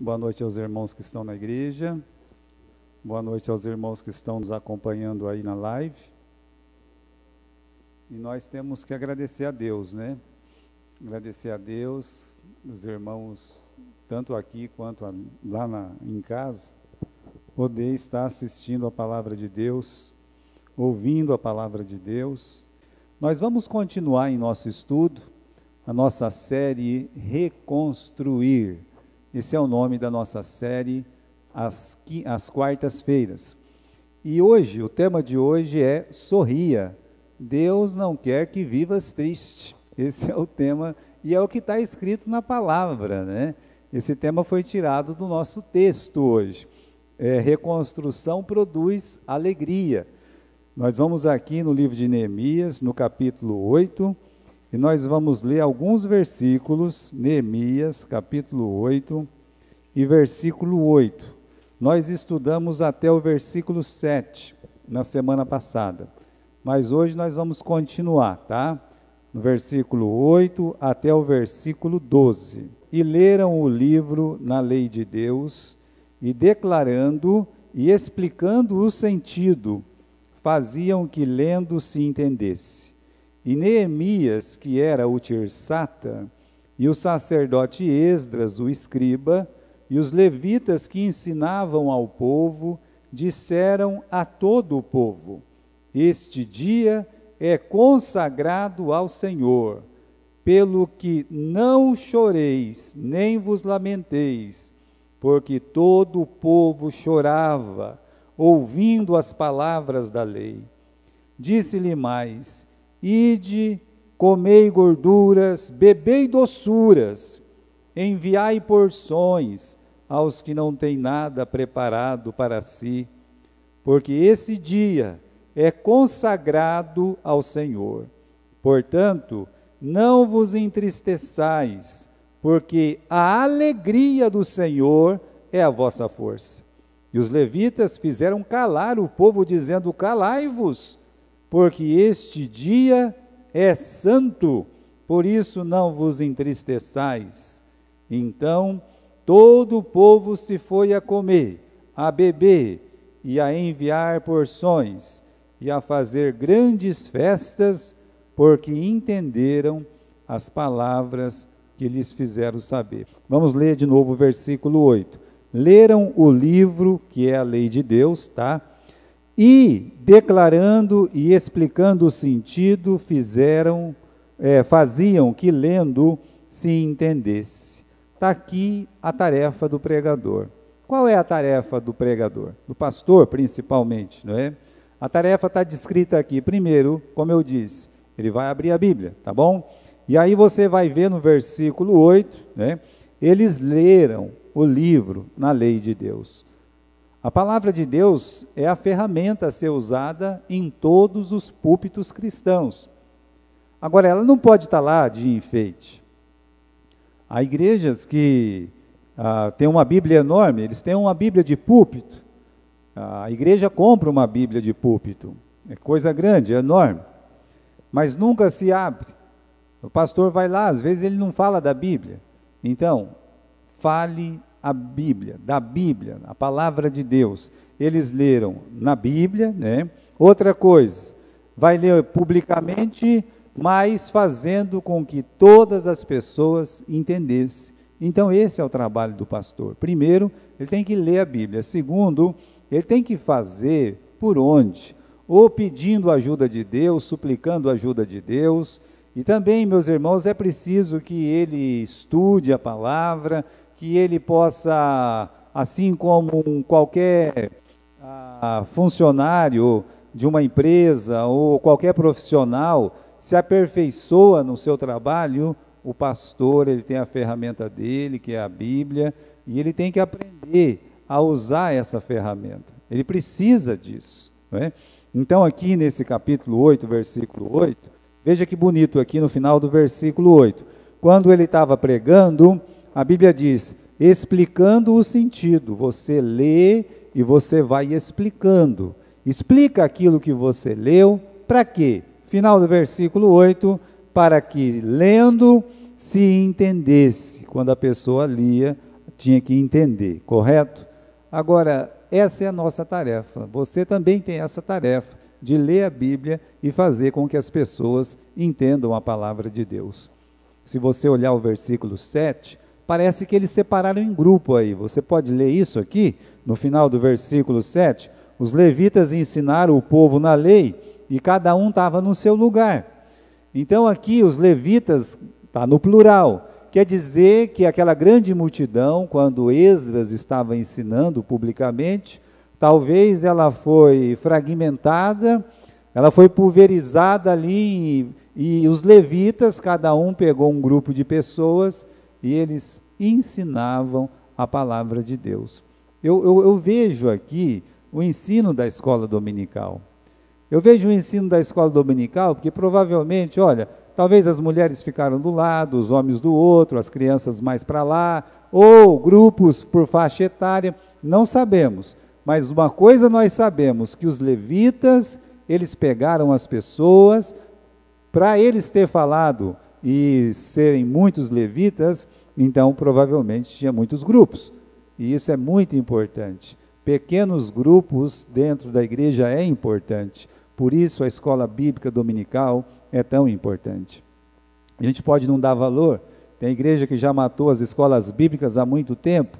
Boa noite aos irmãos que estão na igreja. Boa noite aos irmãos que estão nos acompanhando aí na live. E nós temos que agradecer a Deus, né? Agradecer a Deus, os irmãos, tanto aqui quanto lá em casa, poder estar assistindo a palavra de Deus, ouvindo a palavra de Deus. Nós vamos continuar em nosso estudo, a nossa série Reconstruir. Esse é o nome da nossa série, às quartas-feiras. E hoje, o tema de hoje é Sorria. Deus não quer que vivas triste. Esse é o tema e é o que está escrito na palavra, né? Esse tema foi tirado do nosso texto hoje. Reconstrução produz alegria. Nós vamos aqui no livro de Neemias, no capítulo 8, e nós vamos ler alguns versículos, Neemias, capítulo 8 e versículo 8. Nós estudamos até o versículo 7 na semana passada, mas hoje nós vamos continuar, tá? No versículo 8 até o versículo 12. E leram o livro na lei de Deus, e declarando e explicando o sentido, faziam que lendo se entendesse. E Neemias, que era o tirsata, e o sacerdote Esdras, o escriba, e os levitas que ensinavam ao povo, disseram a todo o povo: este dia é consagrado ao Senhor, pelo que não choreis, nem vos lamenteis, porque todo o povo chorava, ouvindo as palavras da lei. Disse-lhe mais: ide, comei gorduras, bebei doçuras, enviai porções aos que não têm nada preparado para si, porque esse dia é consagrado ao Senhor. Portanto, não vos entristeçais, porque a alegria do Senhor é a vossa força. E os levitas fizeram calar o povo, dizendo: calai-vos, porque este dia é santo, por isso não vos entristeçais. Então todo o povo se foi a comer, a beber e a enviar porções, e a fazer grandes festas, porque entenderam as palavras que lhes fizeram saber. Vamos ler de novo o versículo 8. Leram o livro, que é a lei de Deus, tá? E, declarando e explicando o sentido, faziam que lendo se entendesse. Está aqui a tarefa do pregador. Qual é a tarefa do pregador? Do pastor, principalmente, não é? A tarefa está descrita aqui. Primeiro, como eu disse, ele vai abrir a Bíblia, tá bom? E aí você vai ver no versículo 8, né? Eles leram o livro na lei de Deus. A palavra de Deus é a ferramenta a ser usada em todos os púlpitos cristãos. Agora, ela não pode estar lá de enfeite. Há igrejas que têm uma Bíblia enorme, eles têm uma Bíblia de púlpito. A igreja compra uma Bíblia de púlpito, é coisa grande, é enorme, mas nunca se abre. O pastor vai lá, às vezes ele não fala da Bíblia. Então, fale a Bíblia, da Bíblia, a palavra de Deus. Eles leram na Bíblia, né? Outra coisa, vai ler publicamente, mas fazendo com que todas as pessoas entendessem. Então esse é o trabalho do pastor. Primeiro, ele tem que ler a Bíblia. Segundo, ele tem que fazer por onde? Ou pedindo a ajuda de Deus, suplicando a ajuda de Deus. E também, meus irmãos, é preciso que ele estude a palavra, que ele possa, assim como qualquer funcionário de uma empresa ou qualquer profissional se aperfeiçoa no seu trabalho, o pastor, ele tem a ferramenta dele, que é a Bíblia, e ele tem que aprender a usar essa ferramenta. Ele precisa disso, não é? Então aqui nesse capítulo 8, versículo 8, veja que bonito aqui no final do versículo 8. Quando ele estava pregando, a Bíblia diz, explicando o sentido. Você lê e você vai explicando. Explica aquilo que você leu, para quê? Final do versículo 8, para que lendo se entendesse. Quando a pessoa lia, tinha que entender, correto? Agora, essa é a nossa tarefa. Você também tem essa tarefa de ler a Bíblia e fazer com que as pessoas entendam a palavra de Deus. Se você olhar o versículo 7, parece que eles separaram em grupo aí. Você pode ler isso aqui, no final do versículo 7. Os levitas ensinaram o povo na lei e cada um estava no seu lugar. Então aqui os levitas, está no plural, quer dizer que aquela grande multidão, quando Esdras estava ensinando publicamente, talvez ela foi fragmentada, ela foi pulverizada ali, e os levitas, cada um pegou um grupo de pessoas, e eles ensinavam a palavra de Deus. Eu vejo aqui o ensino da escola dominical. Eu vejo o ensino da escola dominical, porque provavelmente, olha, talvez as mulheres ficaram do lado, os homens do outro, as crianças mais para lá, ou grupos por faixa etária, não sabemos. Mas uma coisa nós sabemos, que os levitas, eles pegaram as pessoas, para eles ter falado e serem muitos levitas, então provavelmente tinha muitos grupos. E isso é muito importante. Pequenos grupos dentro da igreja é importante. Por isso a escola bíblica dominical é tão importante. A gente pode não dar valor, tem igreja que já matou as escolas bíblicas há muito tempo,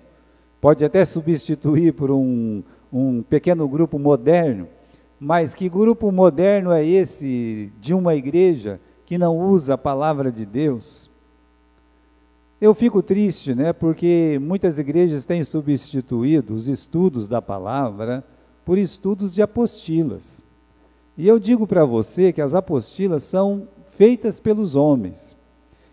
pode até substituir por um pequeno grupo moderno, mas que grupo moderno é esse de uma igreja que não usa a palavra de Deus? Eu fico triste, né, porque muitas igrejas têm substituído os estudos da palavra por estudos de apostilas. E eu digo para você que as apostilas são feitas pelos homens.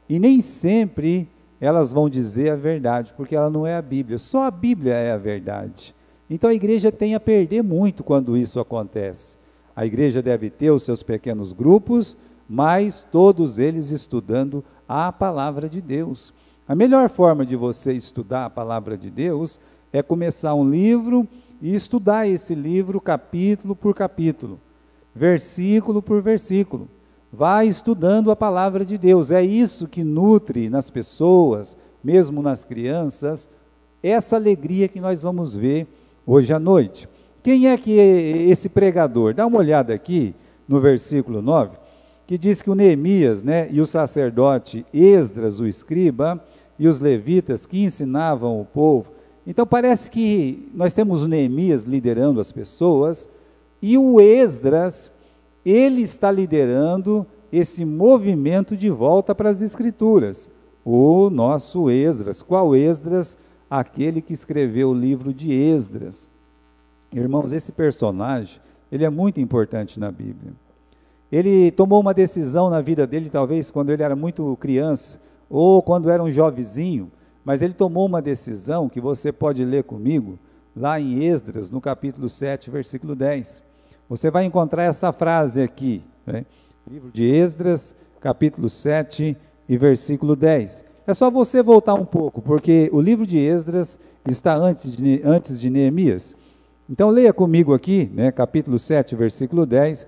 E nem sempre elas vão dizer a verdade, porque ela não é a Bíblia. Só a Bíblia é a verdade. Então a igreja tem a perder muito quando isso acontece. A igreja deve ter os seus pequenos grupos, mas todos eles estudando a palavra de Deus. A melhor forma de você estudar a palavra de Deus é começar um livro e estudar esse livro capítulo por capítulo, versículo por versículo. Vai estudando a palavra de Deus. É isso que nutre nas pessoas, mesmo nas crianças, essa alegria que nós vamos ver hoje à noite. Quem é que é esse pregador? Dá uma olhada aqui no versículo 9, que diz que o Neemias, né, e o sacerdote Esdras, o escriba, e os levitas que ensinavam o povo. Então parece que nós temos o Neemias liderando as pessoas, e o Esdras, ele está liderando esse movimento de volta para as Escrituras. O nosso Esdras. Qual Esdras? Aquele que escreveu o livro de Esdras. Irmãos, esse personagem, ele é muito importante na Bíblia. Ele tomou uma decisão na vida dele, talvez quando ele era muito criança, ou quando era um jovenzinho, mas ele tomou uma decisão que você pode ler comigo, lá em Esdras, no capítulo 7, versículo 10. Você vai encontrar essa frase aqui, né? Livro de Esdras, capítulo 7 e versículo 10. É só você voltar um pouco, porque o livro de Esdras está antes de Neemias. Então leia comigo aqui, né, capítulo 7, versículo 10,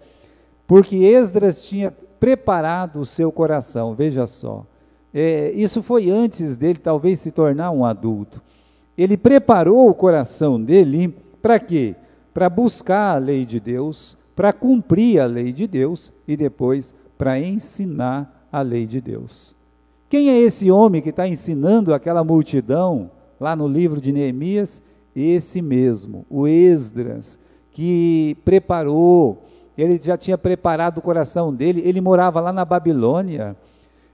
porque Esdras tinha preparado o seu coração, veja só. Isso foi antes dele talvez se tornar um adulto. Ele preparou o coração dele para quê? Para buscar a lei de Deus, para cumprir a lei de Deus e depois para ensinar a lei de Deus. Quem é esse homem que está ensinando aquela multidão lá no livro de Neemias? Esse mesmo, o Esdras, que preparou, ele já tinha preparado o coração dele, ele morava lá na Babilônia.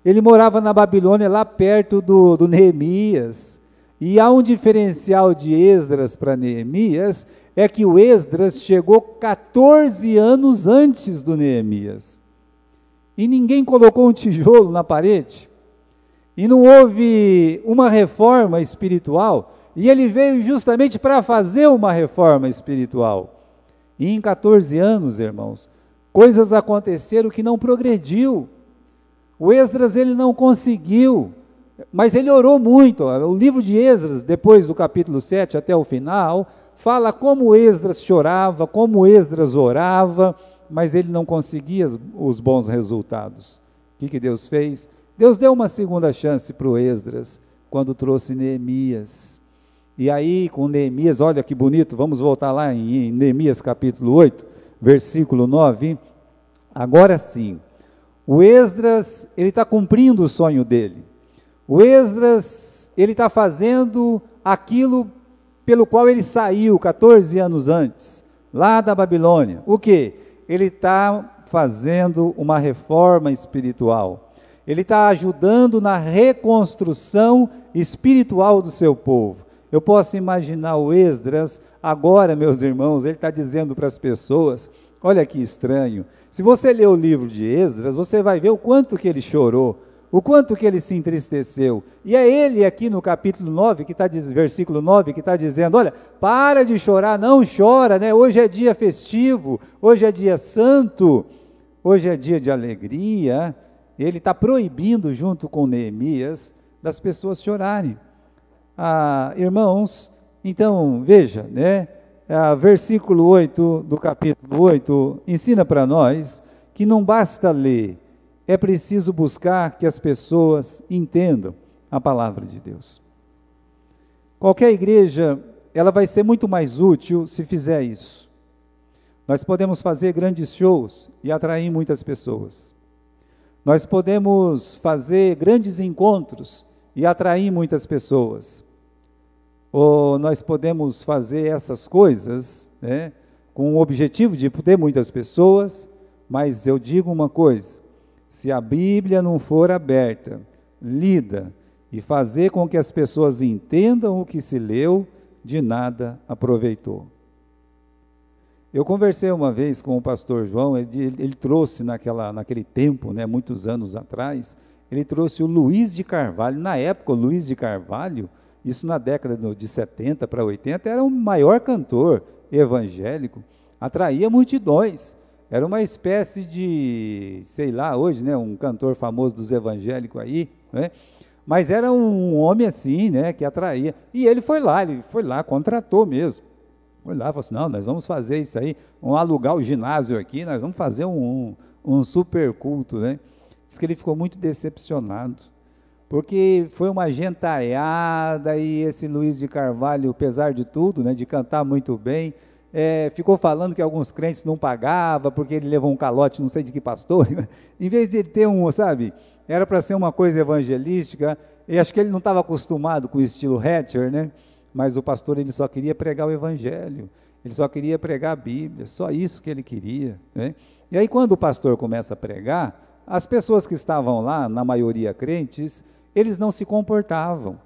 Ele morava na Babilônia, lá perto do Neemias. E há um diferencial de Esdras para Neemias, é que o Esdras chegou 14 anos antes do Neemias. E ninguém colocou um tijolo na parede. E não houve uma reforma espiritual. E ele veio justamente para fazer uma reforma espiritual. E em 14 anos, irmãos, coisas aconteceram que não progrediu. O Esdras, ele não conseguiu, mas ele orou muito. O livro de Esdras, depois do capítulo 7 até o final, fala como Esdras chorava, como Esdras orava, mas ele não conseguia os bons resultados. O que Deus fez? Deus deu uma segunda chance para o Esdras, quando trouxe Neemias. E aí com Neemias, olha que bonito, vamos voltar lá em Neemias capítulo 8, versículo 9. Agora sim, o Esdras, ele está cumprindo o sonho dele. O Esdras, ele está fazendo aquilo pelo qual ele saiu 14 anos antes, lá da Babilônia. O quê? Ele está fazendo uma reforma espiritual. Ele está ajudando na reconstrução espiritual do seu povo. Eu posso imaginar o Esdras, agora, meus irmãos, ele está dizendo para as pessoas, olha que estranho, se você ler o livro de Esdras, você vai ver o quanto que ele chorou, o quanto que ele se entristeceu. E é ele aqui no capítulo 9, versículo 9, que está dizendo, olha, para de chorar, não chora, né? Hoje é dia festivo, hoje é dia santo, hoje é dia de alegria. Ele está proibindo, junto com Neemias, das pessoas chorarem. Irmãos, então, veja, né? Versículo 8 do capítulo 8 ensina para nós que não basta ler, é preciso buscar que as pessoas entendam a palavra de Deus. Qualquer igreja, ela vai ser muito mais útil se fizer isso. Nós podemos fazer grandes shows e atrair muitas pessoas. Nós podemos fazer grandes encontros e atrair muitas pessoas. Ou nós podemos fazer essas coisas, né, com o objetivo de ter muitas pessoas, mas eu digo uma coisa, se a Bíblia não for aberta, lida, e fazer com que as pessoas entendam o que se leu, de nada aproveitou. Eu conversei uma vez com o pastor João, ele trouxe naquele tempo, né, muitos anos atrás, ele trouxe o Luiz de Carvalho. Na época, o Luiz de Carvalho, isso na década de 70 para 80, era o maior cantor evangélico, atraía multidões, era uma espécie de, sei lá, hoje, né, um cantor famoso dos evangélicos aí, né, mas era um homem assim, né, que atraía, e ele foi lá, contratou mesmo, foi lá, falou assim, não, nós vamos fazer isso aí, vamos alugar o ginásio aqui, nós vamos fazer um super culto, né, diz que ele ficou muito decepcionado, porque foi uma gentalhada, e esse Luiz de Carvalho, apesar de tudo, né, de cantar muito bem, ficou falando que alguns crentes não pagavam, porque ele levou um calote, não sei de que pastor, em vez de ele ter era para ser uma coisa evangelística, e acho que ele não estava acostumado com o estilo Hatcher, né, mas o pastor, ele só queria pregar o evangelho, ele só queria pregar a Bíblia, só isso que ele queria, né, e aí quando o pastor começa a pregar, as pessoas que estavam lá, na maioria crentes, eles não se comportavam,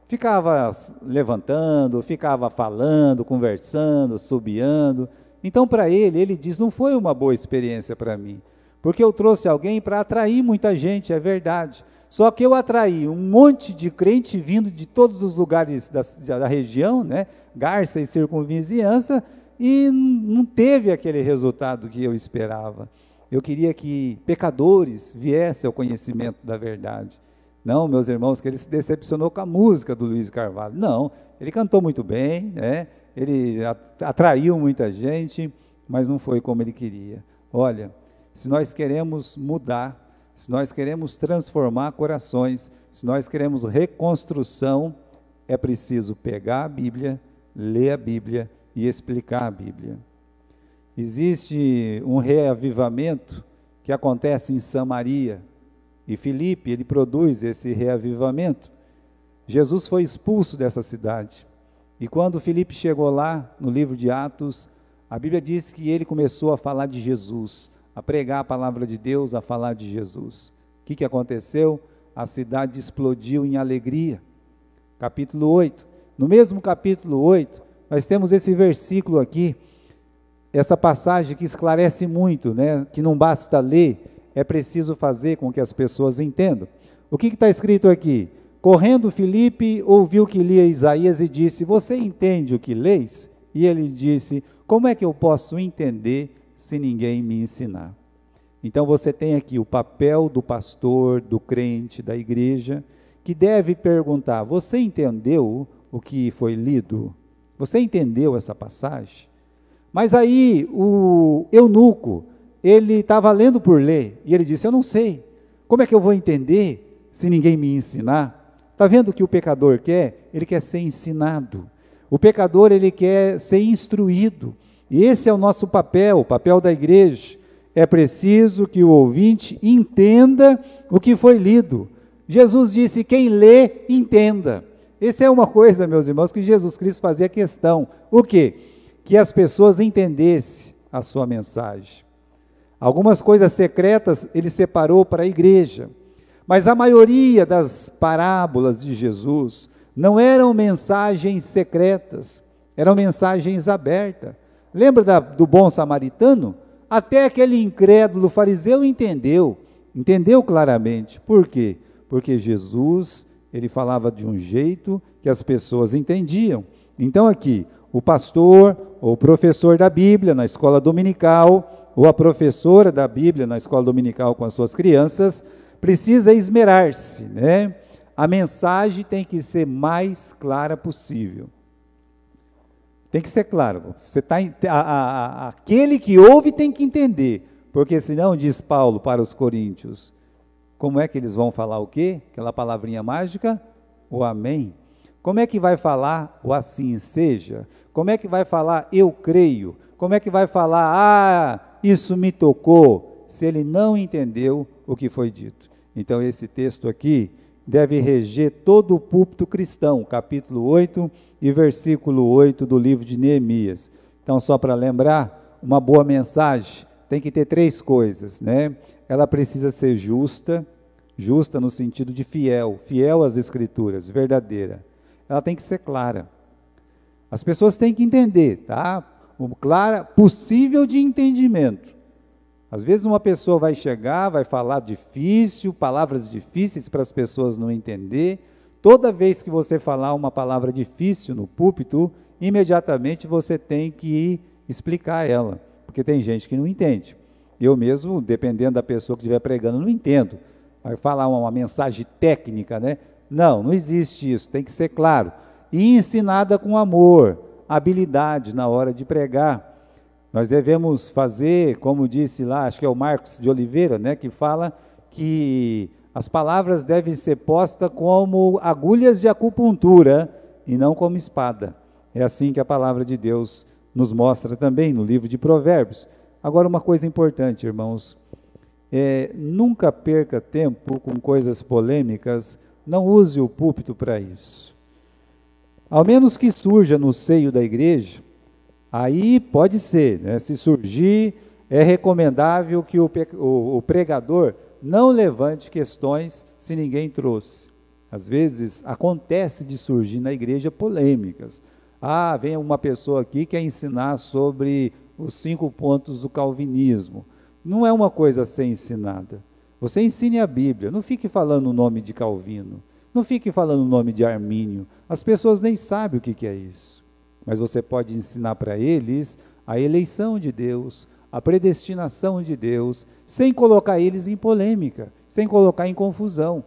ficava levantando, ficava falando, conversando, subiando. Então para ele diz, não foi uma boa experiência para mim, porque eu trouxe alguém para atrair muita gente, é verdade, só que eu atraí um monte de crente vindo de todos os lugares da região, né, Garça e circunvizinhança, e não teve aquele resultado que eu esperava. Eu queria que pecadores viessem ao conhecimento da verdade. Não, meus irmãos, que ele se decepcionou com a música do Luiz Carvalho. Não, ele cantou muito bem, né? Ele atraiu muita gente, mas não foi como ele queria. Olha, se nós queremos mudar, se nós queremos transformar corações, se nós queremos reconstrução, é preciso pegar a Bíblia, ler a Bíblia e explicar a Bíblia. Existe um reavivamento que acontece em Samaria, e Filipe, ele produz esse reavivamento. Jesus foi expulso dessa cidade, e quando Filipe chegou lá, no livro de Atos, a Bíblia diz que ele começou a falar de Jesus, a pregar a palavra de Deus, a falar de Jesus. O que aconteceu? A cidade explodiu em alegria. Capítulo 8, no mesmo capítulo 8, nós temos esse versículo aqui, essa passagem que esclarece muito, né, que não basta ler, é preciso fazer com que as pessoas entendam. O que está escrito aqui? Correndo Filipe ouviu que lia Isaías e disse, você entende o que leis? E ele disse, como é que eu posso entender se ninguém me ensinar? Então você tem aqui o papel do pastor, do crente, da igreja, que deve perguntar, você entendeu o que foi lido? Você entendeu essa passagem? Mas aí o eunuco, ele estava lendo por ler, e ele disse, eu não sei, como é que eu vou entender se ninguém me ensinar? Está vendo o que o pecador quer? Ele quer ser ensinado, O pecador, ele quer ser instruído. E esse é o nosso papel, o papel da igreja. É preciso que o ouvinte entenda o que foi lido. Jesus disse: quem lê, entenda. Essa é uma coisa, meus irmãos, que Jesus Cristo fazia questão. O quê? Que as pessoas entendessem a sua mensagem. Algumas coisas secretas ele separou para a igreja, mas a maioria das parábolas de Jesus não eram mensagens secretas, eram mensagens abertas. Lembra do bom samaritano? Até aquele incrédulo fariseu entendeu claramente. Por quê? Porque Jesus, ele falava de um jeito que as pessoas entendiam. Então aqui, o pastor ou o professor da Bíblia na escola dominical, ou a professora da Bíblia na escola dominical com as suas crianças, precisa esmerar-se, né? A mensagem tem que ser mais clara possível. Tem que ser claro. Aquele que ouve tem que entender, porque senão, diz Paulo para os coríntios, como é que eles vão falar o quê? Aquela palavrinha mágica? O amém. Como é que vai falar o assim seja? Como é que vai falar eu creio? Como é que vai falar isso me tocou? Se ele não entendeu o que foi dito. Então esse texto aqui deve reger todo o púlpito cristão, capítulo 8 e versículo 8 do livro de Neemias. Então, só para lembrar, uma boa mensagem tem que ter 3 coisas, né? Ela precisa ser justa no sentido de fiel às Escrituras, verdadeira. Ela tem que ser clara. As pessoas têm que entender, tá? Clara, possível de entendimento. Às vezes uma pessoa vai chegar, vai falar difícil, palavras difíceis para as pessoas não entender. Toda vez que você falar uma palavra difícil no púlpito, imediatamente você tem que explicar ela, porque tem gente que não entende. Eu mesmo, dependendo da pessoa que estiver pregando, não entendo. Vai falar uma mensagem técnica, né? Não existe isso, tem que ser claro. E ensinada com amor, habilidade na hora de pregar. Nós devemos fazer, como disse lá, acho que é o Marcos de Oliveira, né, que fala que as palavras devem ser postas como agulhas de acupuntura e não como espada. É assim que a palavra de Deus nos mostra também no livro de Provérbios. Agora, uma coisa importante, irmãos, nunca perca tempo com coisas polêmicas, não use o púlpito para isso. Ao menos que surja no seio da igreja, aí pode ser, né? Se surgir, é recomendável que o pregador não levante questões se ninguém trouxe. Às vezes acontece de surgir na igreja polêmicas. Vem uma pessoa aqui que quer ensinar sobre os 5 pontos do calvinismo. Não é uma coisa a ser ensinada. Você ensine a Bíblia, não fique falando o nome de Calvino, não fique falando o nome de Armínio. As pessoas nem sabem o que é isso. Mas você pode ensinar para eles a eleição de Deus, a predestinação de Deus, sem colocar eles em polêmica, sem colocar em confusão.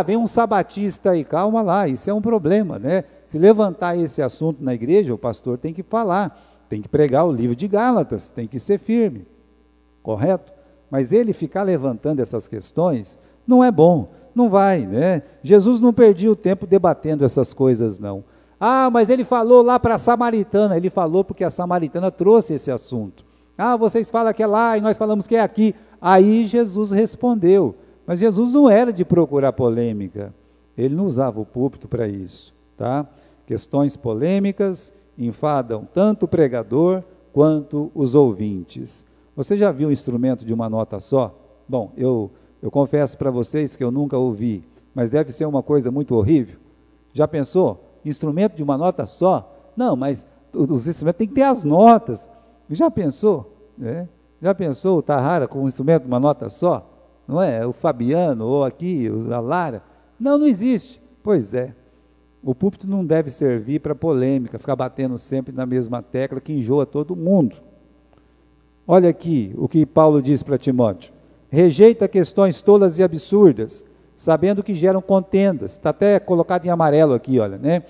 Vem um sabatista aí, calma lá, isso é um problema, né? Se levantar esse assunto na igreja, o pastor tem que falar, tem que pregar o livro de Gálatas, tem que ser firme, correto? Mas ele ficar levantando essas questões não é bom, não vai, né? Jesus não perdia o tempo debatendo essas coisas, não. Mas ele falou lá para a samaritana. Ele falou porque a samaritana trouxe esse assunto. Vocês falam que é lá e nós falamos que é aqui. Aí Jesus respondeu. Mas Jesus não era de procurar polêmica. Ele não usava o púlpito para isso, tá? Questões polêmicas enfadam tanto o pregador quanto os ouvintes. Você já viu um instrumento de uma nota só? Bom, eu confesso para vocês que eu nunca ouvi, mas deve ser uma coisa muito horrível. Já pensou? Instrumento de uma nota só? Não, mas os instrumentos têm que ter as notas. Já pensou? Já pensou o Tahara com um instrumento de uma nota só? Não é? O Fabiano, ou aqui, a Lara? Não existe. Pois é. O púlpito não deve servir para polêmica, ficar batendo sempre na mesma tecla que enjoa todo mundo. Olha aqui o que Paulo diz para Timóteo. Rejeita questões tolas e absurdas, sabendo que geram contendas. Está até colocado em amarelo aqui, olha, né?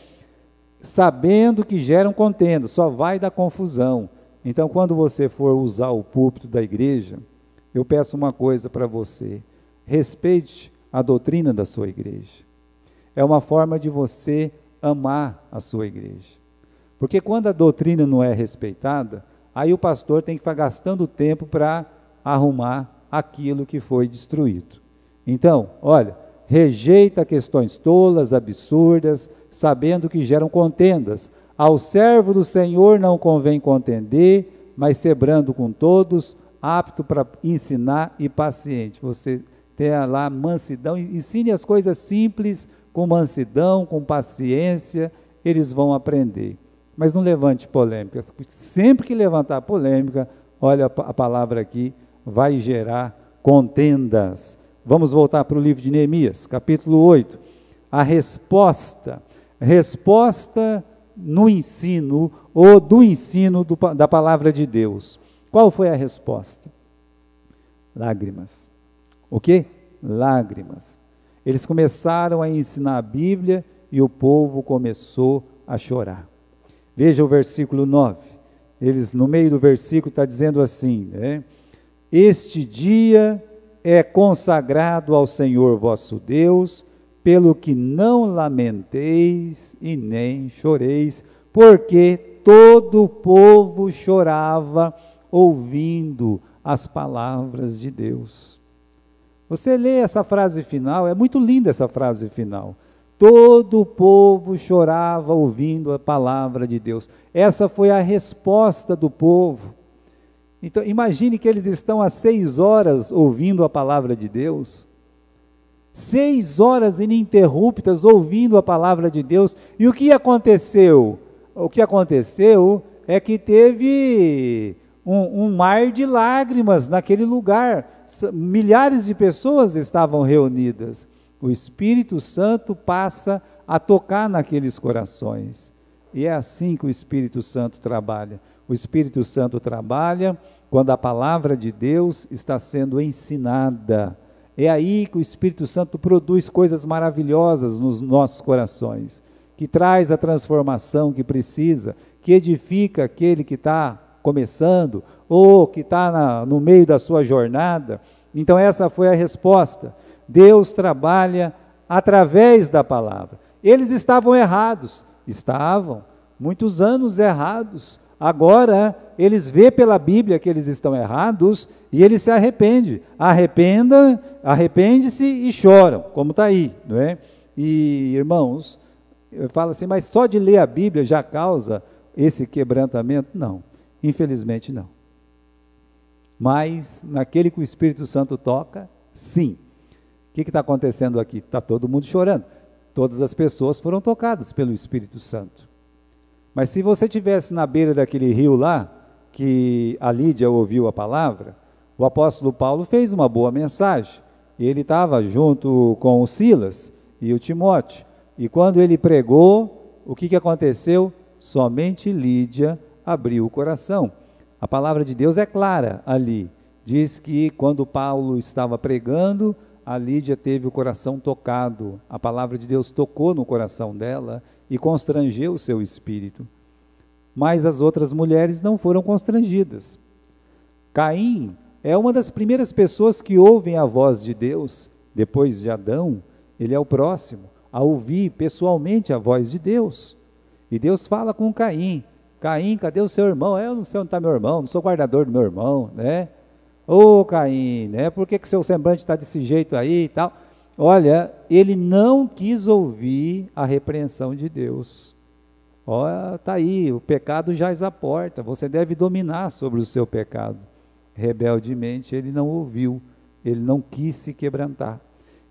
Sabendo que geram contendas, só vai dar confusão. Então, quando você for usar o púlpito da igreja, eu peço uma coisa para você: respeite a doutrina da sua igreja. É uma forma de você amar a sua igreja. Porque quando a doutrina não é respeitada, aí o pastor tem que ficar gastando tempo para arrumar aquilo que foi destruído. Então, olha, rejeita questões tolas, absurdas, sabendo que geram contendas. Ao servo do Senhor não convém contender, mas ser brando com todos, apto para ensinar e paciente. Você tem lá mansidão, ensine as coisas simples, com mansidão, com paciência, eles vão aprender. Mas não levante polêmicas. Sempre que levantar polêmica, olha a palavra aqui, vai gerar contendas. Vamos voltar para o livro de Neemias, capítulo 8. A resposta no ensino, ou do ensino da palavra de Deus. Qual foi a resposta? Lágrimas. O quê? Lágrimas. Eles começaram a ensinar a Bíblia e o povo começou a chorar. Veja o versículo 9. Eles, no meio do versículo, está dizendo assim, né? Este dia é consagrado ao Senhor vosso Deus, pelo que não lamenteis e nem choreis, porque todo o povo chorava ouvindo as palavras de Deus. Você lê essa frase final, é muito linda essa frase final. Todo o povo chorava ouvindo a palavra de Deus. Essa foi a resposta do povo. Então, imagine que eles estão há 6 horas ouvindo a palavra de Deus. 6 horas ininterruptas ouvindo a palavra de Deus. E o que aconteceu? O que aconteceu é que teve um mar de lágrimas naquele lugar. Milhares de pessoas estavam reunidas. O Espírito Santo passa a tocar naqueles corações. E é assim que o Espírito Santo trabalha. O Espírito Santo trabalha quando a palavra de Deus está sendo ensinada. É aí que o Espírito Santo produz coisas maravilhosas nos nossos corações, que traz a transformação que precisa, que edifica aquele que está começando, ou que está no meio da sua jornada. Então essa foi a resposta. Deus trabalha através da palavra. Eles estavam errados, muitos anos errados. Agora, eles vê pela Bíblia que eles estão errados e eles se arrependem. Arrepende-se e choram, como está aí, não é? E, irmãos, eu falo assim, mas só de ler a Bíblia já causa esse quebrantamento? Não, infelizmente não. Mas, naquele que o Espírito Santo toca, sim. O que está acontecendo aqui? Está todo mundo chorando. Todas as pessoas foram tocadas pelo Espírito Santo. Mas se você estivesse na beira daquele rio lá, que a Lídia ouviu a palavra, o apóstolo Paulo fez uma boa mensagem. Ele estava junto com o Silas e o Timóteo. E quando ele pregou, o que aconteceu? Somente Lídia abriu o coração. A palavra de Deus é clara ali. Diz que quando Paulo estava pregando, a Lídia teve o coração tocado. A palavra de Deus tocou no coração dela e constrangeu o seu espírito. Mas as outras mulheres não foram constrangidas. Caim é uma das primeiras pessoas que ouvem a voz de Deus. Depois de Adão, ele é o próximo a ouvir pessoalmente a voz de Deus. E Deus fala com Caim: Caim, cadê o seu irmão? Eu não sei onde está meu irmão, não sou guardador do meu irmão, né? Ô Caim, né? Por que seu semblante está desse jeito aí e tal? Olha, ele não quis ouvir a repreensão de Deus. Olha, está aí, o pecado jaz à porta, você deve dominar sobre o seu pecado. Rebeldemente ele não ouviu, ele não quis se quebrantar.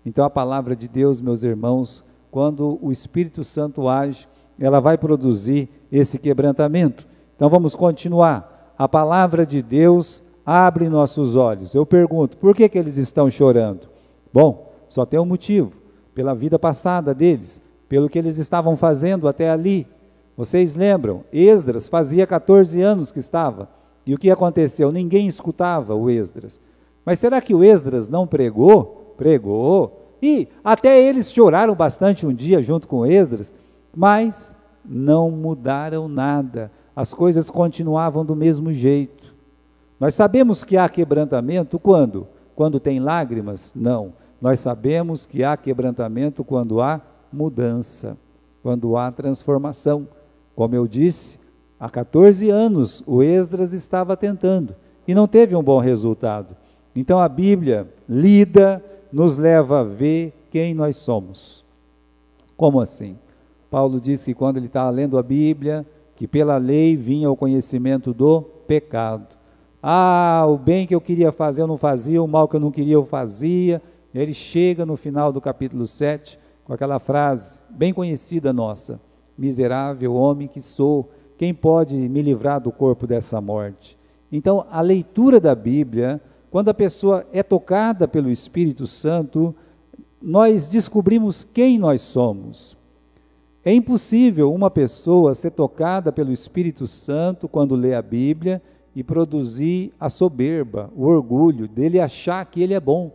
Então a palavra de Deus, meus irmãos, quando o Espírito Santo age, ela vai produzir esse quebrantamento. Então vamos continuar. A palavra de Deus abre nossos olhos. Eu pergunto, por que eles estão chorando? Bom, só tem um motivo: pela vida passada deles, pelo que eles estavam fazendo até ali. Vocês lembram? Esdras fazia 14 anos que estava. E o que aconteceu? Ninguém escutava o Esdras. Mas será que o Esdras não pregou? Pregou. E até eles choraram bastante um dia junto com Esdras, mas não mudaram nada. As coisas continuavam do mesmo jeito. Nós sabemos que há quebrantamento quando? Quando tem lágrimas? Não. Nós sabemos que há quebrantamento quando há mudança, quando há transformação, Como eu disse, há 14 anos o Esdras estava tentando e não teve um bom resultado. Então a Bíblia lida nos leva a ver quem nós somos. Como assim? Paulo diz que quando ele estava lendo a Bíblia, que pela lei vinha o conhecimento do pecado. O bem que eu queria fazer eu não fazia, o mal que eu não queria eu fazia. Ele chega no final do capítulo 7 com aquela frase bem conhecida nossa: miserável homem que sou, quem pode me livrar do corpo dessa morte? Então, a leitura da Bíblia, quando a pessoa é tocada pelo Espírito Santo, nós descobrimos quem nós somos. É impossível uma pessoa ser tocada pelo Espírito Santo quando lê a Bíblia e produzir a soberba, o orgulho, dele achar que ele é bom,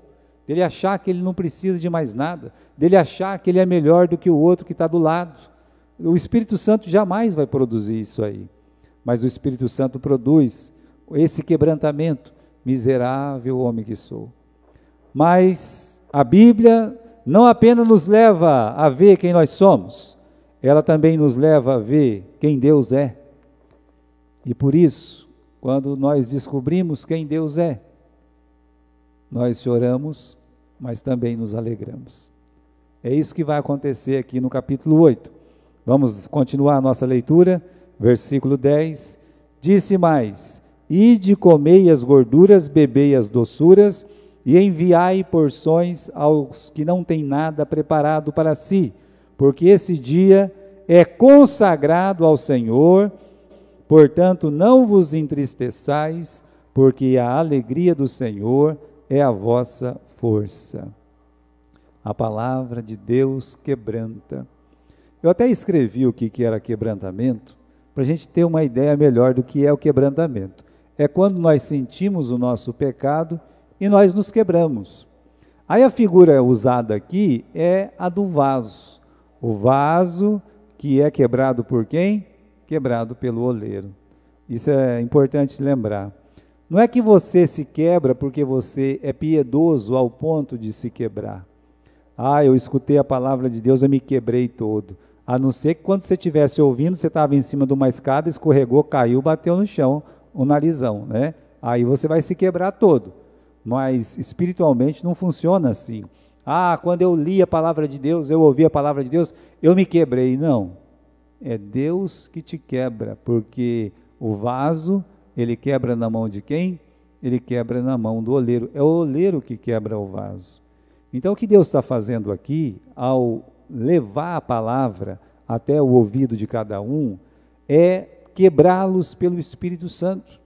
dele achar que ele não precisa de mais nada, dele achar que ele é melhor do que o outro que está do lado. O Espírito Santo jamais vai produzir isso aí, mas o Espírito Santo produz esse quebrantamento: miserável homem que sou. Mas a Bíblia não apenas nos leva a ver quem nós somos, ela também nos leva a ver quem Deus é. E por isso, quando nós descobrimos quem Deus é, nós choramos, mas também nos alegramos. É isso que vai acontecer aqui no capítulo 8. Vamos continuar a nossa leitura, versículo 10. Disse mais: ide, comei as gorduras, bebei as doçuras, e enviai porções aos que não têm nada preparado para si, porque esse dia é consagrado ao Senhor. Portanto, não vos entristeçais, porque a alegria do Senhor é a vossa força. A palavra de Deus quebranta. Eu até escrevi o que era quebrantamento, para a gente ter uma ideia melhor do que é o quebrantamento. É quando nós sentimos o nosso pecado e nós nos quebramos. Aí a figura usada aqui é a do vaso. O vaso que é quebrado por quem? Quebrado pelo oleiro. Isso é importante lembrar. Não é que você se quebra porque você é piedoso ao ponto de se quebrar. Eu escutei a palavra de Deus, eu me quebrei todo. A não ser que quando você estivesse ouvindo, você estava em cima de uma escada, escorregou, caiu, bateu no chão, o narizão, né? Aí você vai se quebrar todo. Mas espiritualmente não funciona assim. Quando eu li a palavra de Deus, eu ouvi a palavra de Deus, eu me quebrei. Não. É Deus que te quebra, porque o vaso, ele quebra na mão de quem? Ele quebra na mão do oleiro. É o oleiro que quebra o vaso. Então o que Deus está fazendo aqui, ao levar a palavra até o ouvido de cada um, é quebrá-los pelo Espírito Santo.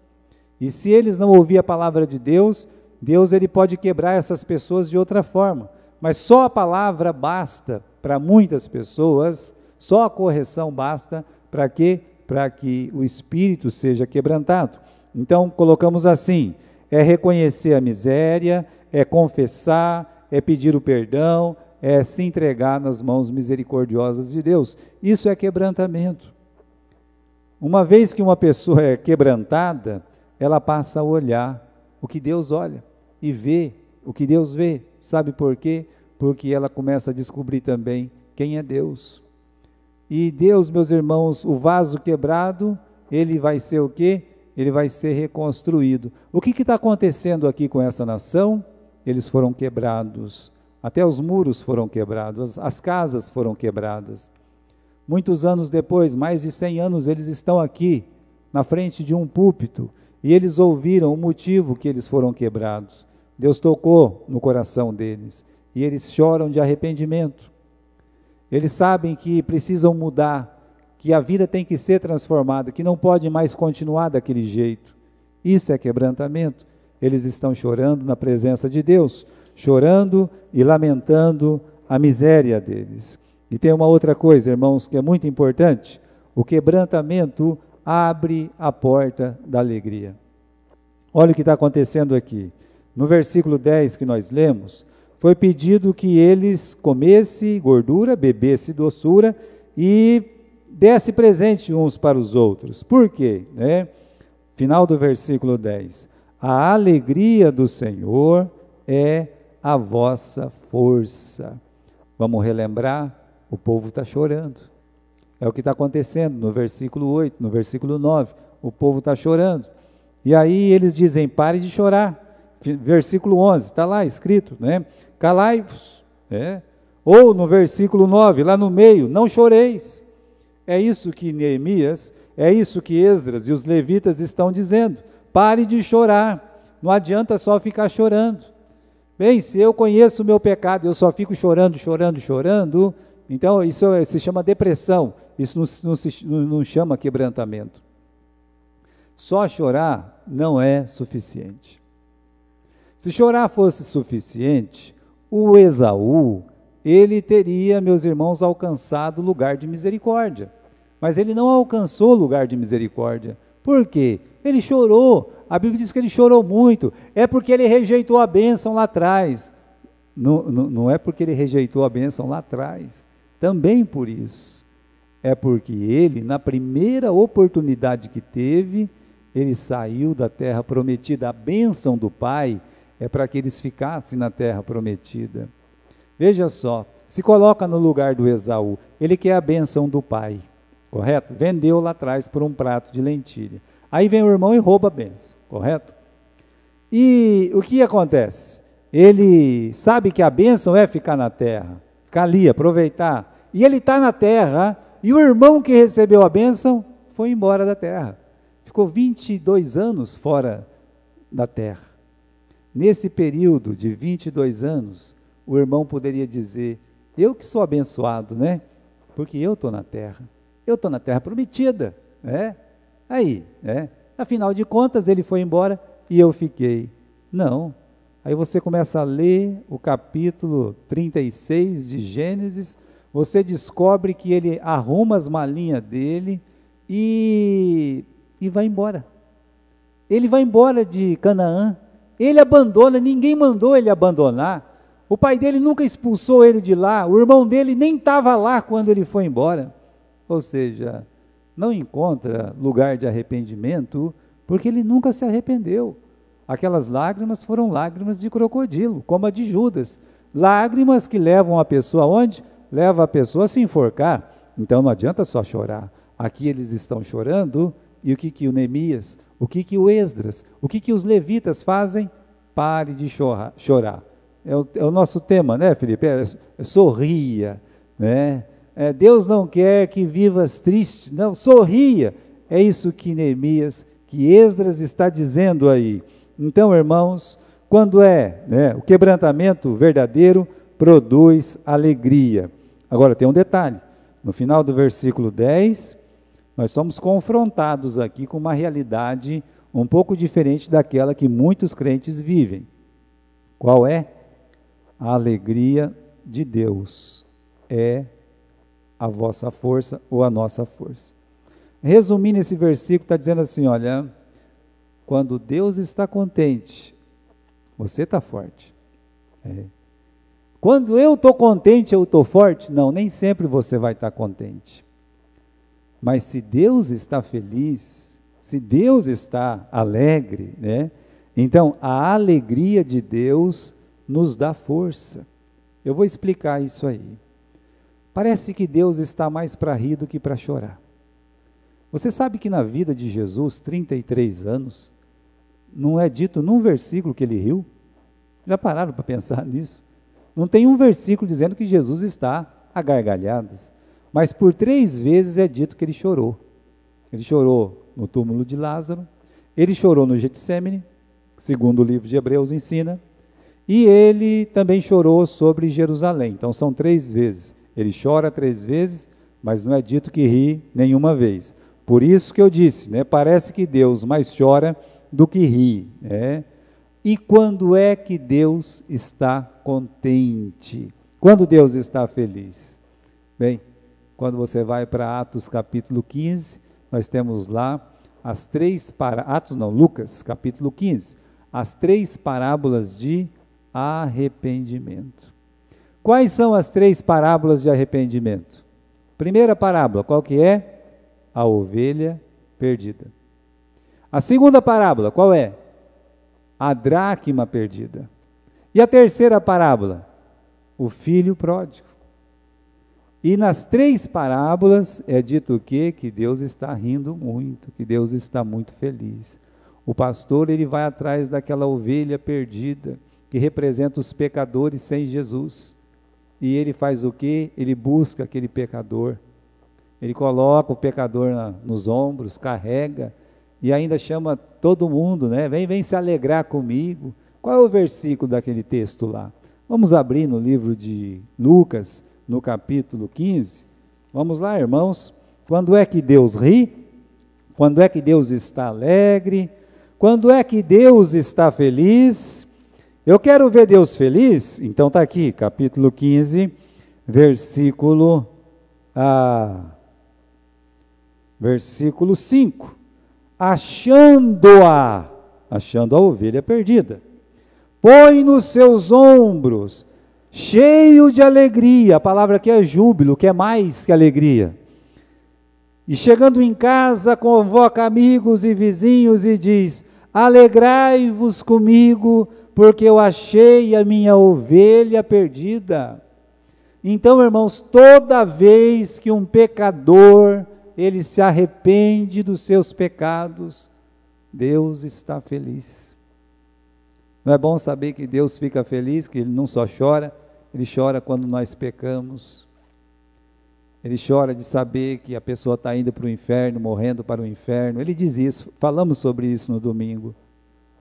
E se eles não ouvirem a palavra de Deus, Deus ele pode quebrar essas pessoas de outra forma. Mas só a palavra basta para muitas pessoas, só a correção basta para quê? Para que o espírito seja quebrantado. Então colocamos assim: é reconhecer a miséria, é confessar, é pedir o perdão, é se entregar nas mãos misericordiosas de Deus. Isso é quebrantamento. Uma vez que uma pessoa é quebrantada, ela passa a olhar o que Deus olha e vê o que Deus vê. Sabe por quê? Porque ela começa a descobrir também quem é Deus. E Deus, meus irmãos, o vaso quebrado, ele vai ser o quê? Ele vai ser reconstruído. O que está acontecendo aqui com essa nação? Eles foram quebrados. Até os muros foram quebrados, as casas foram quebradas. Muitos anos depois, mais de 100 anos, eles estão aqui, na frente de um púlpito, e eles ouviram o motivo que eles foram quebrados. Deus tocou no coração deles, e eles choram de arrependimento. Eles sabem que precisam mudar, que a vida tem que ser transformada, que não pode mais continuar daquele jeito. Isso é quebrantamento. Eles estão chorando na presença de Deus, chorando e lamentando a miséria deles. E tem uma outra coisa, irmãos, que é muito importante: o quebrantamento abre a porta da alegria. Olha o que está acontecendo aqui. No versículo 10 que nós lemos, foi pedido que eles comessem gordura, bebessem doçura e desse presente uns para os outros. Por quê? Final do versículo 10. A alegria do Senhor é a vossa força. Vamos relembrar? O povo está chorando. É o que está acontecendo no versículo 8, no versículo 9. O povo está chorando. E aí eles dizem, pare de chorar. Versículo 11, está lá escrito, né? Calai-vos. Ou no versículo 9, lá no meio, não choreis. É isso que Neemias, é isso que Esdras e os levitas estão dizendo. Pare de chorar. Não adianta só ficar chorando. Bem, se eu conheço o meu pecado, eu só fico chorando, chorando, chorando, então isso se chama depressão, isso não chama quebrantamento. Só chorar não é suficiente. Se chorar fosse suficiente, o Esaú, ele teria, meus irmãos, alcançado o lugar de misericórdia. Mas ele não alcançou o lugar de misericórdia. Por quê? Ele chorou. A Bíblia diz que ele chorou muito. É porque ele rejeitou a bênção lá atrás. Não é porque ele rejeitou a bênção lá atrás. Também por isso. É porque ele, na primeira oportunidade que teve, ele saiu da terra prometida. A bênção do Pai é para que eles ficassem na terra prometida. Veja só, se coloca no lugar do Esaú. Ele quer a bênção do Pai, correto? Vendeu lá atrás por um prato de lentilha. Aí vem o irmão e rouba a bênção, correto? E o que acontece? Ele sabe que a bênção é ficar na terra, ficar ali, aproveitar. E ele está na terra, e o irmão que recebeu a bênção foi embora da terra. Ficou 22 anos fora da terra. Nesse período de 22 anos, o irmão poderia dizer, eu que sou abençoado, né? Porque eu estou na terra. Eu estou na terra prometida, né? Aí, né? Afinal de contas, ele foi embora e eu fiquei. Não. Aí você começa a ler o capítulo 36 de Gênesis, você descobre que ele arruma as malinhas dele e vai embora. Ele vai embora de Canaã. Ele abandona, ninguém mandou ele abandonar. O pai dele nunca expulsou ele de lá, o irmão dele nem estava lá quando ele foi embora. Ou seja, não encontra lugar de arrependimento, porque ele nunca se arrependeu. Aquelas lágrimas foram lágrimas de crocodilo, como a de Judas. Lágrimas que levam a pessoa aonde? Leva a pessoa a se enforcar. Então não adianta só chorar. Aqui eles estão chorando, e o que o Neemias, o que o Esdras, o que os levitas fazem? Pare de chorar. É o nosso tema, né, Felipe? Sorria, né? Deus não quer que vivas triste, não, sorria. É isso que Neemias, que Esdras está dizendo aí. Então, irmãos, quando o quebrantamento verdadeiro produz alegria. Agora, tem um detalhe. No final do versículo 10, nós somos confrontados aqui com uma realidade um pouco diferente daquela que muitos crentes vivem. Qual é? A alegria de Deus é a vossa força ou a nossa força. Resumindo esse versículo, está dizendo assim, olha, quando Deus está contente, você está forte. Quando eu estou contente, eu estou forte? Não, nem sempre você vai estar contente. Mas se Deus está feliz, se Deus está alegre, né? Então a alegria de Deus nos dá força. Eu vou explicar isso aí. Parece que Deus está mais para rir do que para chorar. Você sabe que na vida de Jesus, 33 anos, não é dito num versículo que ele riu? Já pararam para pensar nisso? Não tem um versículo dizendo que Jesus está a gargalhadas. Mas por 3 vezes é dito que ele chorou. Ele chorou no túmulo de Lázaro, ele chorou no Getsêmani, segundo o livro de Hebreus ensina, e ele também chorou sobre Jerusalém. Então são 3 vezes. Ele chora 3 vezes, mas não é dito que ri nenhuma vez. Por isso que eu disse, né, parece que Deus mais chora do que ri. Né? E quando é que Deus está contente? Quando Deus está feliz? Bem, quando você vai para Atos capítulo 15, nós temos lá Lucas capítulo 15, as 3 parábolas de arrependimento. Quais são as 3 parábolas de arrependimento? Primeira parábola, qual que é? A ovelha perdida. A segunda parábola, qual é? A dracma perdida. E a terceira parábola? O filho pródigo. E nas 3 parábolas é dito o quê? Que Deus está rindo muito, que Deus está muito feliz. O pastor, ele vai atrás daquela ovelha perdida, que representa os pecadores sem Jesus. E ele faz o quê? Ele busca aquele pecador. Ele coloca o pecador nos ombros, carrega, e ainda chama todo mundo, né? Vem se alegrar comigo. Qual é o versículo daquele texto lá? Vamos abrir no livro de Lucas, no capítulo 15. Vamos lá, irmãos. Quando é que Deus ri? Quando é que Deus está alegre? Quando é que Deus está feliz? Eu quero ver Deus feliz? Então está aqui, capítulo 15, versículo 5. Achando a ovelha perdida, põe nos seus ombros, cheio de alegria. A palavra aqui é júbilo, que é mais que alegria. E chegando em casa, convoca amigos e vizinhos e diz: alegrai-vos comigo, porque eu achei a minha ovelha perdida. Então, irmãos, toda vez que um pecador, ele se arrepende dos seus pecados, Deus está feliz. Não é bom saber que Deus fica feliz, que Ele não só chora, Ele chora quando nós pecamos. Ele chora de saber que a pessoa está indo para o inferno, morrendo para o inferno. Ele diz isso, falamos sobre isso no domingo.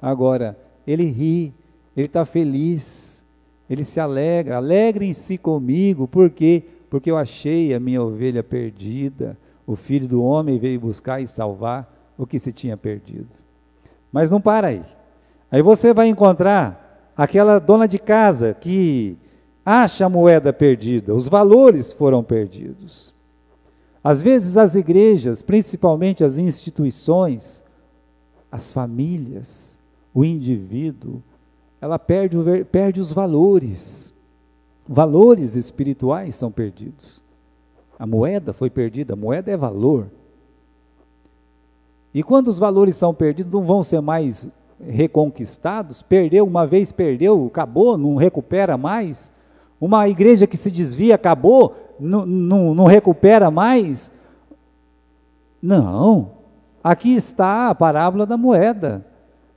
Agora, Ele ri, Ele está feliz, Ele se alegra. Alegrem-se comigo, por quê? Porque eu achei a minha ovelha perdida. O Filho do Homem veio buscar e salvar o que se tinha perdido. Mas não para aí. Aí você vai encontrar aquela dona de casa que acha a moeda perdida, os valores foram perdidos. Às vezes as igrejas, principalmente as instituições, as famílias, o indivíduo, ela perde os valores. Valores espirituais são perdidos. A moeda foi perdida, a moeda é valor. E quando os valores são perdidos, não vão ser mais reconquistados. Perdeu, uma vez perdeu, acabou, não recupera mais. Uma igreja que se desvia, acabou, não recupera mais. Não, aqui está a parábola da moeda.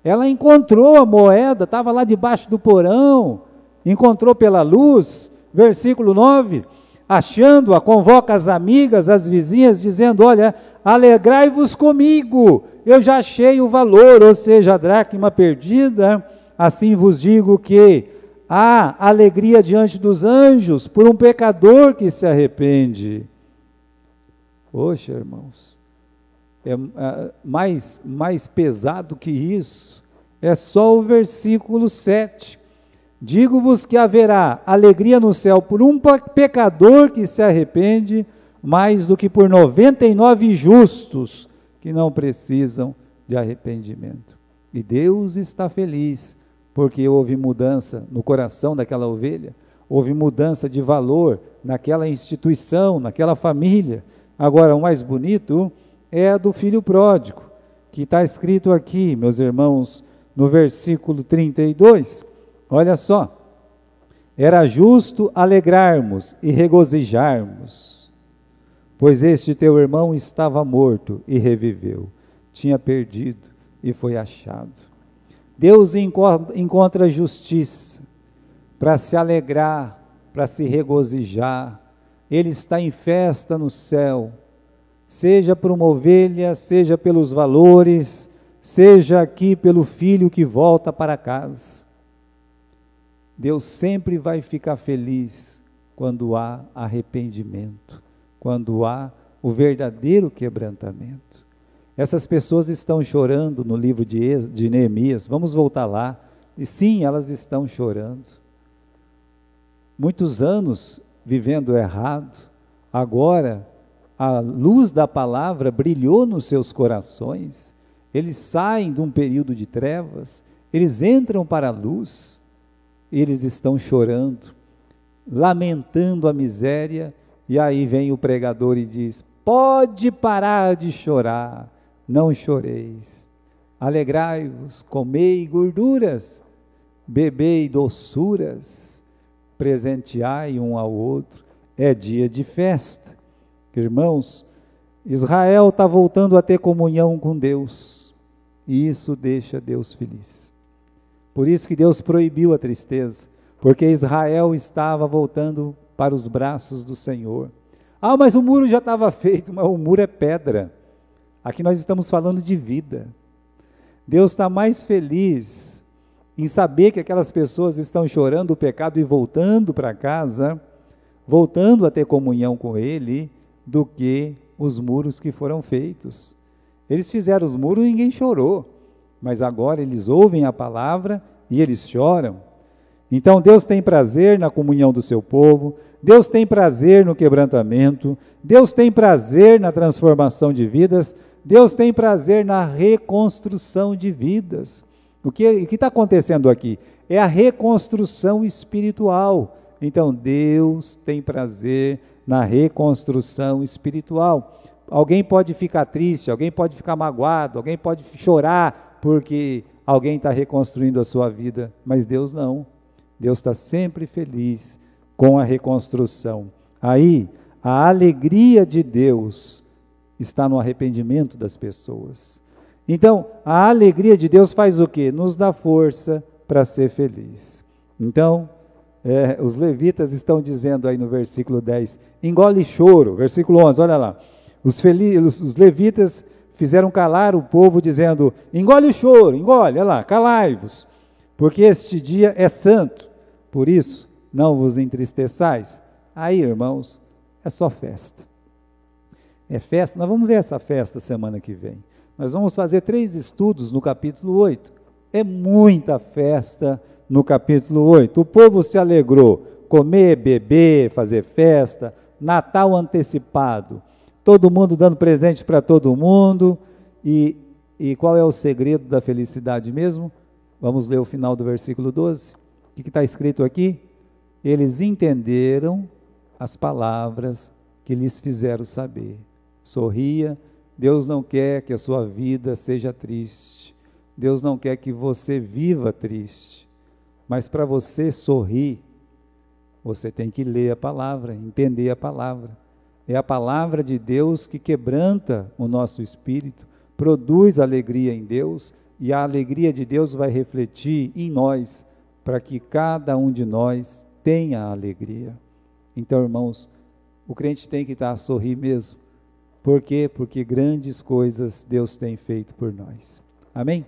Ela encontrou a moeda, estava lá debaixo do porão, encontrou pela luz, versículo 9, achando-a, convoca as amigas, as vizinhas, dizendo: olha, alegrai-vos comigo, eu já achei o valor, ou seja, a dracma perdida. Assim vos digo que há alegria diante dos anjos por um pecador que se arrepende. Poxa, irmãos, mais pesado que isso, é só o versículo 7. Digo-vos que haverá alegria no céu por um pecador que se arrepende, mais do que por 99 justos que não precisam de arrependimento. E Deus está feliz, porque houve mudança no coração daquela ovelha, houve mudança de valor naquela instituição, naquela família. Agora, o mais bonito é a do filho pródigo, que está escrito aqui, meus irmãos, no versículo 32, olha só: era justo alegrarmos e regozijarmos, pois este teu irmão estava morto e reviveu, tinha perdido e foi achado. Deus encontra justiça para se alegrar, para se regozijar. Ele está em festa no céu, seja por uma ovelha, seja pelos valores, seja aqui pelo filho que volta para casa. Deus sempre vai ficar feliz quando há arrependimento, quando há o verdadeiro quebrantamento. Essas pessoas estão chorando no livro de Neemias, vamos voltar lá, e sim, elas estão chorando. Muitos anos vivendo errado, agora a luz da palavra brilhou nos seus corações, eles saem de um período de trevas, eles entram para a luz, eles estão chorando, lamentando a miséria, e aí vem o pregador e diz: pode parar de chorar, não choreis, alegrai-vos, comei gorduras, bebei doçuras, presenteai um ao outro. é dia de festa. Irmãos, Israel está voltando a ter comunhão com Deus, e isso deixa Deus feliz. Por isso que Deus proibiu a tristeza, porque Israel estava voltando para os braços do Senhor. Ah, mas o muro já estava feito, mas o muro é pedra. Aqui nós estamos falando de vida. Deus está mais feliz em saber que aquelas pessoas estão chorando o pecado e voltando para casa, voltando a ter comunhão com Ele, do que os muros que foram feitos. Eles fizeram os muros e ninguém chorou, mas agora eles ouvem a palavra e eles choram. Então Deus tem prazer na comunhão do seu povo, Deus tem prazer no quebrantamento, Deus tem prazer na transformação de vidas, Deus tem prazer na reconstrução de vidas. O que está acontecendo aqui? É a reconstrução espiritual. Então Deus tem prazer na reconstrução espiritual. Alguém pode ficar triste, alguém pode ficar magoado, alguém pode chorar porque alguém está reconstruindo a sua vida, mas Deus não. Deus está sempre feliz com a reconstrução. Aí, a alegria de Deus está no arrependimento das pessoas. Então, a alegria de Deus faz o quê? Nos dá força para ser feliz. Então, os levitas estão dizendo aí no versículo 10, engole choro, versículo 11, olha lá. Os levitas fizeram calar o povo dizendo, engole o choro, engole, olha lá, calai-vos, porque este dia é santo. Por isso, não vos entristeçais. Aí, irmãos, é só festa. É festa, nós vamos ver essa festa semana que vem. Nós vamos fazer 3 estudos no capítulo 8. É muita festa no capítulo 8. O povo se alegrou, comer, beber, fazer festa, Natal antecipado, todo mundo dando presente para todo mundo. E qual é o segredo da felicidade mesmo? Vamos ler o final do versículo 12. O que está escrito aqui? Eles entenderam as palavras que lhes fizeram saber. Sorria, Deus não quer que a sua vida seja triste. Deus não quer que você viva triste. Mas para você sorrir, você tem que ler a palavra, entender a palavra. É a palavra de Deus que quebranta o nosso espírito, produz alegria em Deus, e a alegria de Deus vai refletir em nós, para que cada um de nós tenha alegria. Então, irmãos, o crente tem que estar a sorrir mesmo. Por quê? Porque grandes coisas Deus tem feito por nós. Amém?